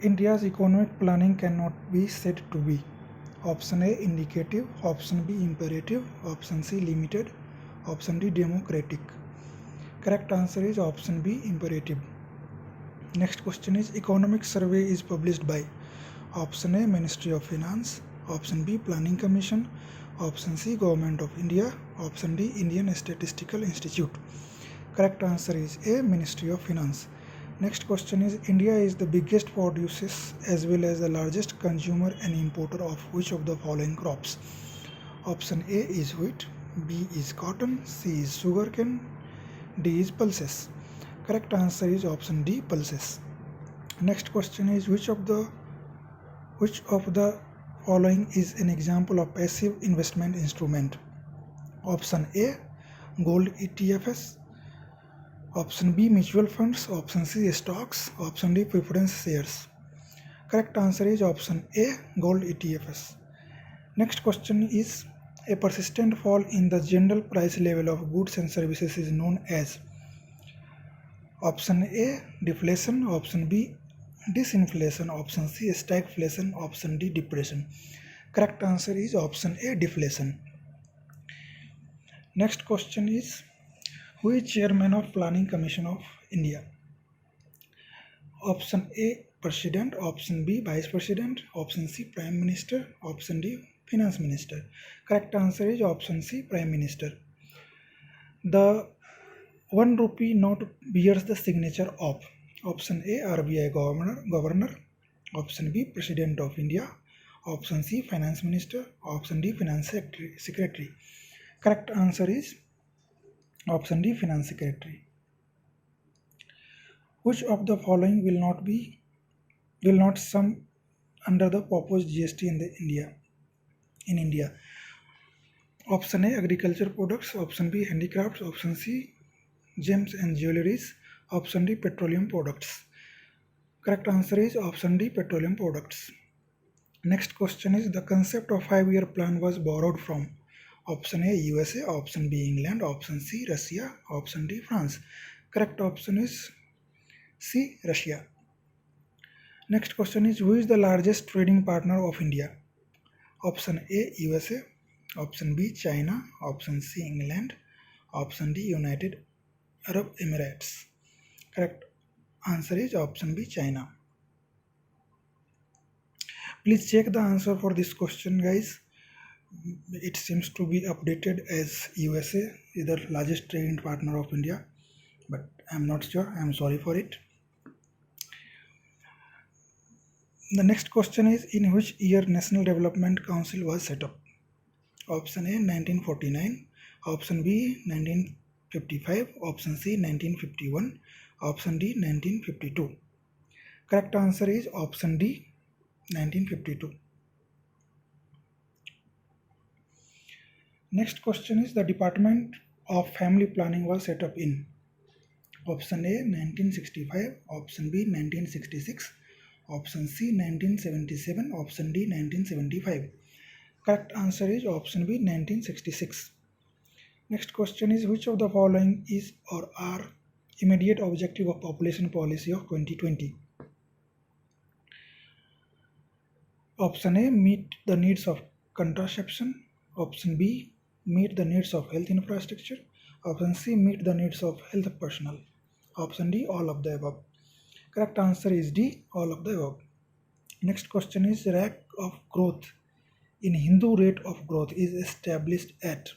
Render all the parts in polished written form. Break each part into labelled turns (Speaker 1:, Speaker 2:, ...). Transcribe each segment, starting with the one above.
Speaker 1: India's economic planning cannot be said to be option A indicative, option B imperative, option C limited, option D democratic. Correct answer is option B imperative. Next question is economic survey is published by option A Ministry of Finance, option B Planning Commission, option C Government of India, option D Indian Statistical Institute. Correct answer is A Ministry of Finance. Next question is India is the biggest producer as well as the largest consumer and importer of which of the following crops? Option A is wheat, B is cotton, C is sugarcane, D is pulses. Correct answer is option D pulses. Next question is which of the following is an example of passive investment instrument? Option A gold ETFs, option B mutual funds, option C stocks, option D preference shares. Correct answer is option A gold ETFs. Next question is a persistent fall in the general price level of goods and services is known as option A deflation, option B disinflation, option C stagflation, option D depression. Correct answer is option A deflation. Next question is who is chairman of Planning Commission of India? Option A President, option B Vice President, option C Prime Minister, option D Finance Minister. Correct answer is option C Prime Minister. The 1 rupee note bears the signature of option A RBI Governor, option B President of India, option C Finance Minister, option D Finance Secretary. Correct answer is option D Finance Secretary. Which of the following will not sum under the proposed GST in India? Option A agriculture products, option B handicrafts, option C gems and jewelries, option D petroleum products. Correct answer is option D petroleum products. Next question is the concept of 5-year plan was borrowed from option A USA, option B England, option C Russia, option D France. Correct option is C Russia. Next question is who is the largest trading partner of India? Option A USA, option B China, option C England, option D United Arab Emirates. Correct answer is option B China. Please check the answer for this question, guys. It seems to be updated as USA is the largest trading partner of India, but I'm not sure. I'm sorry for it. The next question is in which year National Development Council was set up? Option A 1949, option B 1955, option C 1951, option D 1952. Correct answer is option D 1952. Next question is the Department of Family Planning was set up in option A 1965, option B 1966, option C 1977, option D 1975. Correct answer is option B 1966. Next question is which of the following is or are immediate objective of population policy of 2020? Option A meet the needs of contraception, option B meet the needs of health infrastructure, option C meet the needs of health personnel, option D all of the above. Correct answer is D all of the above. Next question is rate of growth in Hindu rate of growth is established at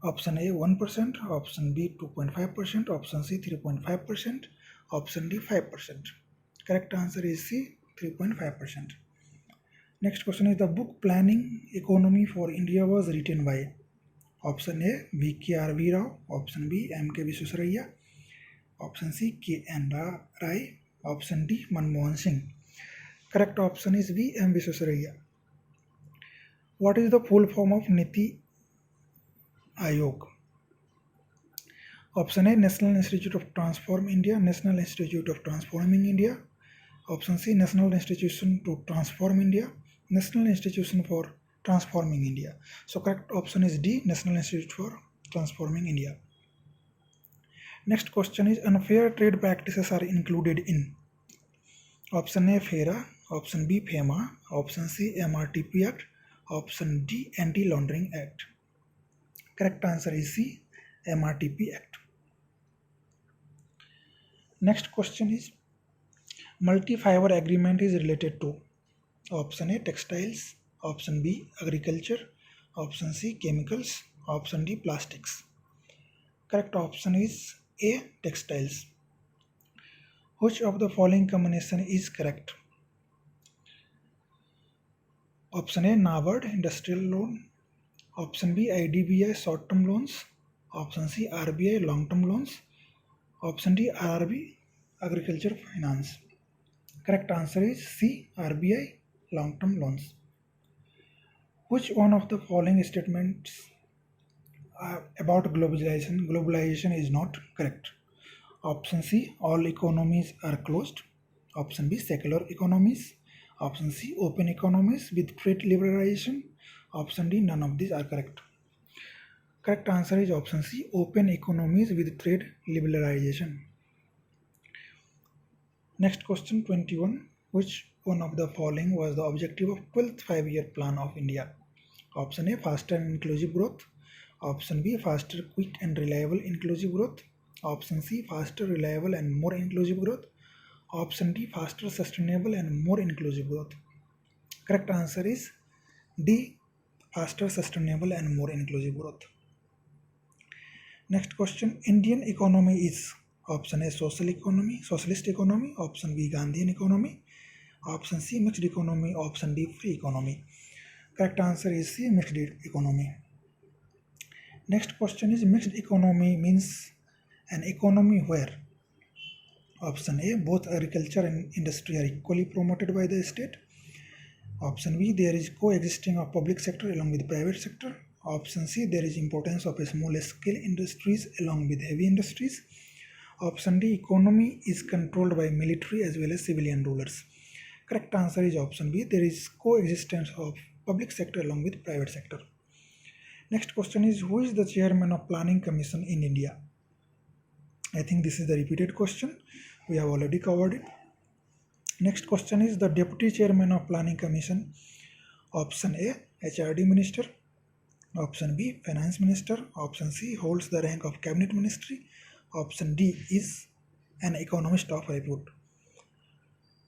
Speaker 1: option A 1%, option B 2.5%, option C 3.5%, option D 5%. Correct answer is C 3.5%. Next question is the book Planning Economy for India was written by option A V.K.R.V. Rao, option B M.K. Viswesvaraya, option C K.N. Rai, option D Manmohan Singh. Correct option is B M. Viswesvaraya. What is the full form of Niti Aayog? Option A National Institute of Transform India, National Institute of Transforming India. Option C National Institution to Transform India, National Institution for Transforming India. So correct option is D National Institute for Transforming India. Next question is unfair trade practices are included in Option A, FERA. Option B, FEMA. Option C, MRTP Act. Option D, Anti-Laundering Act. Correct answer is C, MRTP Act. Next question is, multi-fiber agreement is related to. Option A, textiles. Option B, agriculture. Option C, chemicals. Option D, plastics. Correct option is A, textiles. Which of the following combination is correct? Option A, NABARD industrial loan. Option B, IDBI short-term loans. Option C, RBI long-term loans. Option D, RRB agriculture finance. Correct answer is C, RBI long-term loans. Which one of the following statements about globalization is not correct? Option C, all economies are closed. Option B, secular economies. Option C, open economies with trade liberalization. Option D, none of these are correct. Correct answer is option C, open economies with trade liberalization. Next question 21. Which one of the following was the objective of 12th five-year plan of India? Option A, faster and inclusive growth. Option B, faster, quick and reliable inclusive growth. Option C, faster, reliable and more inclusive growth. Option D, faster, sustainable and more inclusive growth. Correct answer is D, faster, sustainable and more inclusive growth. Next question, Indian economy is. Option A, socialist economy. Option B, Gandhian economy. Option C, mixed economy. Option D, free economy. Correct answer is C, mixed economy. Next question is, mixed economy means an economy where. Option A, both agriculture and industry are equally promoted by the state. Option B, there is coexisting of public sector along with private sector. Option C, there is importance of a small scale industries along with heavy industries. Option D, economy is controlled by military as well as civilian rulers. Correct answer is option B, there is coexistence of public sector along with private sector. Next question is, who is the chairman of Planning Commission in India? I think this is the repeated question. We have already covered it. Next question is, the deputy chairman of Planning Commission. Option A, HRD minister. Option B, finance minister. Option C, holds the rank of cabinet ministry. Option D is an economist of repute.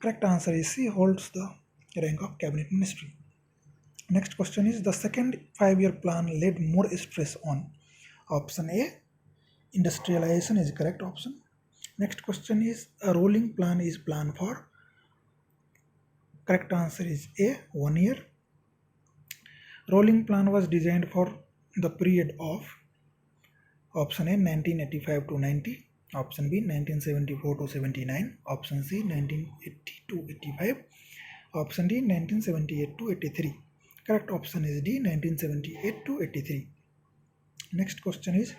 Speaker 1: Correct answer is C, holds the rank of cabinet ministry. Next question is, the second five-year plan laid more stress on. Option A, industrialization is correct option. Next question is, a rolling plan is planned for. Correct answer is A, 1 year. Rolling plan was designed for the period of. Option A, 1985 to 90. Option B, 1974 to 79. Option C, 1980 to 85. Option D, 1978 to 83. Correct option is D, 1978 to 83. Next question is,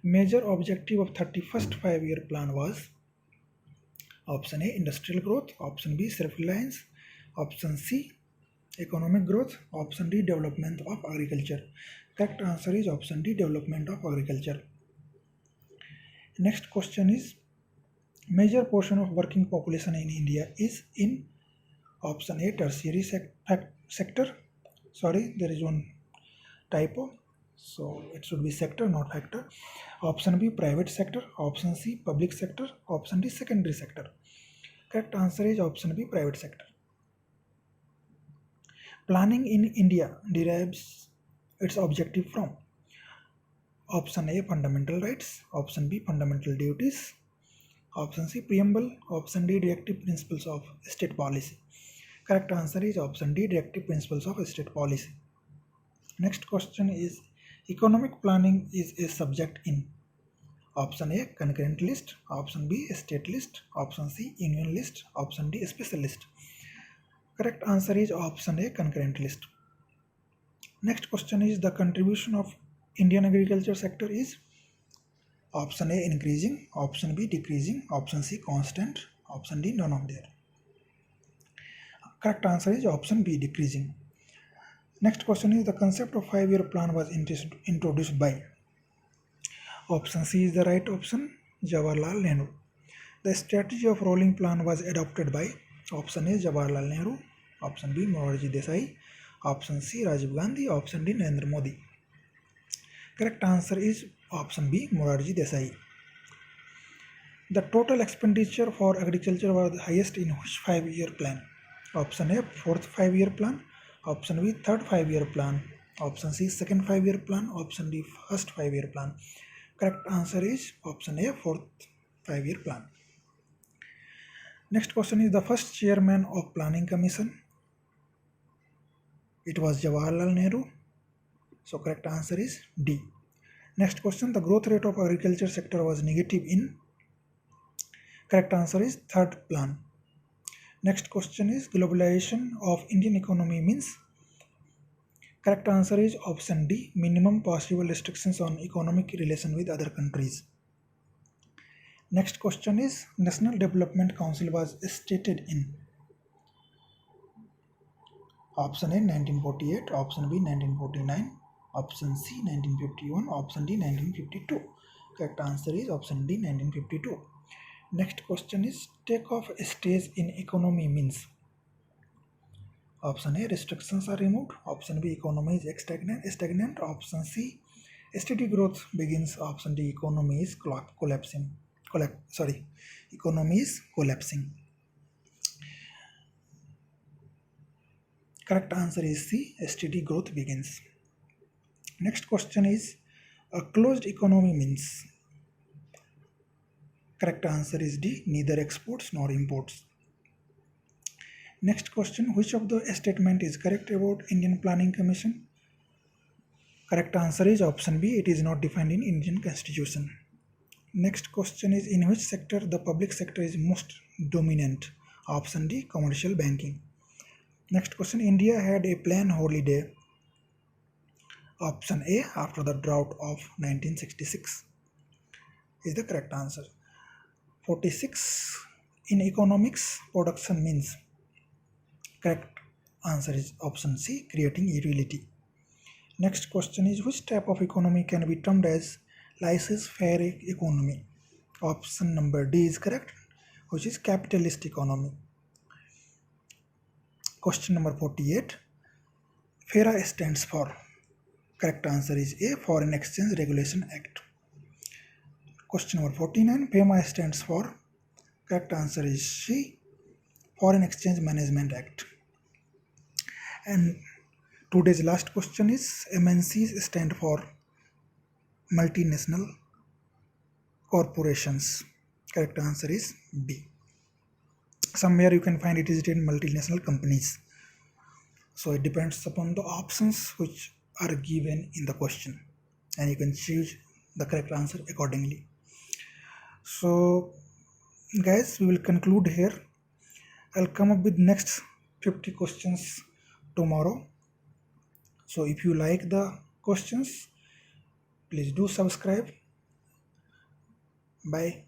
Speaker 1: major objective of 31st five-year plan was. Option A, industrial growth. Option B, self-reliance. Option C, economic growth. Option D, development of agriculture. Correct answer is option D, development of agriculture. Next question is, major portion of working population in India is in. Option A, tertiary sector. Sorry, there is one typo, so it should be sector, not factor. Option B, private sector. Option C, public sector. Option D, secondary sector. Correct answer is option B, private sector. Planning in India derives its objective from. Option A, fundamental rights. Option B, fundamental duties. Option C, preamble. Option D, directive principles of state policy. Correct answer is option D, directive principles of state policy. Next question is, economic planning is a subject in. Option A, concurrent list. Option B, state list. Option C, union list. Option D, special list. Correct answer is option A, concurrent list. Next question is, the contribution of Indian agriculture sector is. Option A, increasing. Option B, decreasing. Option C, constant. Option D, none of them. Correct answer is option B, decreasing. Next question is, the concept of five-year plan was introduced by. Option C is the right option, Jawaharlal Nehru. The strategy of rolling plan was adopted by. Option A Jawaharlal Nehru, option B Morarji Desai, option C Rajiv Gandhi, option D Narendra Modi. Correct answer is option B Morarji Desai. The total expenditure for agriculture was the highest in which 5-year plan? Option A fourth 5-year plan, option B third 5-year plan, option C second 5-year plan, option D first 5-year plan. Correct answer is option A fourth 5-year plan. Next question is the first chairman of Planning Commission. It was Jawaharlal Nehru. So correct answer is D. Next question, the growth rate of agriculture sector was negative in. Correct answer is third plan. Next question is globalization of Indian economy means. Correct answer is option D, minimum possible restrictions on economic relation with other countries. Next question is National Development Council was stated in. Option A 1948, option B 1949, option C 1951, option D 1952. Correct answer is option D 1952. Next question is take off stage in economy means. Option A restrictions are removed, option B economy is stagnant, option C steady growth begins, option D economy is collapsing. Economy is collapsing. Correct answer is C, steady growth begins. Next question is a closed economy means. Correct answer is D, neither exports nor imports. Next question, which of the statement is correct about Indian Planning Commission? Correct answer is option B, it is not defined in Indian Constitution. Next question is in which sector the public sector is most dominant? Option D, commercial banking. Next question, India had a planned holiday. Option A, after the drought of 1966 is the correct answer. 46, in economics, production means. Correct answer is option C, creating utility. Next question is which type of economy can be termed as laissez-faire economy? Option number D is correct, which is capitalist economy. Question number 48, FERA stands for. Correct answer is A, Foreign Exchange Regulation Act. Question number 49, FEMA stands for. Correct answer is C, Foreign Exchange Management Act. And today's last question is MNCs stand for multinational corporations. Correct answer is B. Somewhere you can find it is written multinational companies. So it depends upon the options which are given in the question, and you can choose the correct answer accordingly. So guys, we will conclude here. I'll come up with next 50 questions tomorrow. So if you like the questions, please do subscribe. Bye.